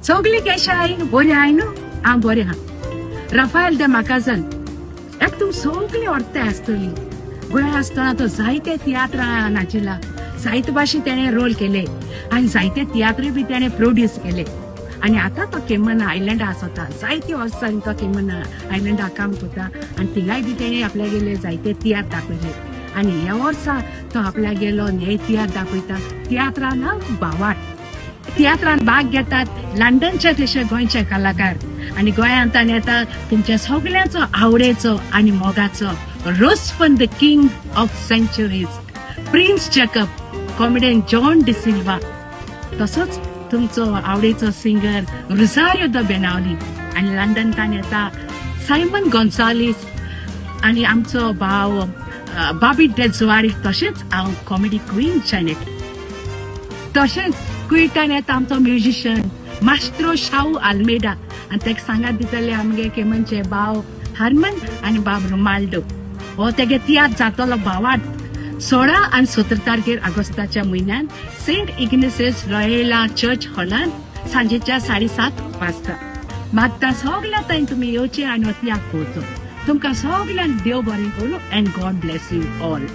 सगळी कशें आहाय बरी आहाय न्हू हांव बरें आहा राफायल दे माकाजन एकदम सगळी orte आसतली गोंयांत आसतना तो जायते तियात्र नाचिला जायते भाशेन तेणे रोल केले आनी जायते तियात्र बी तेणे प्रोड्यूस केले आनी आतां तो केमन आयलँडा आसता जायते वर्सांनी तो केमन आयलँडा काम करता आनी थिंगाय बी तेणे आपल्या गेले जायते तियात्र दाखयले आनी ह्या वर्सा तो आपल्या गेलो हे तियात्र दाखयता तियात्रान भावाट तियात्रान भाग घेतात लंडनचे तशे गोंयचे कलाकार आनी गोंयांत येता तुमच्या सगळ्यांचो आवडेचो आनी मोगाचो Rospon the king of centuries prince Jacob comedian John D'Silva तसोच तुमचो आवडेचो सिंगर रोसारियो द बेनावली आनी लंडनतान येता सायमन गोन्सालीस आनी आमचो भाव बाबी डेजुवारी तशेंच हांव कॉमेडी क्वीन चॅनेट तशेंच क्विटान येता आमचो म्युझिशियन मास्ट्रो शाहू आल्मेडा आनी तेका सांगात दितले आमगे केमनचे भाव हरमन आनी बाब रोमाल्डो हो तेगे तियात्र जातलो भावाट 16 आनी 17 तारखेर ऑगस्टाच्या म्हयन्यान सेंट इग्नेसियस रॉयला चर्च हॉलान सांजेच्या 7:30 वाजता मागता सगळ्या थंय तुमी येवचे आनी हो तियात्र पळोवचो तुमकां सगळ्यांक देव बरें करूं end God bless you all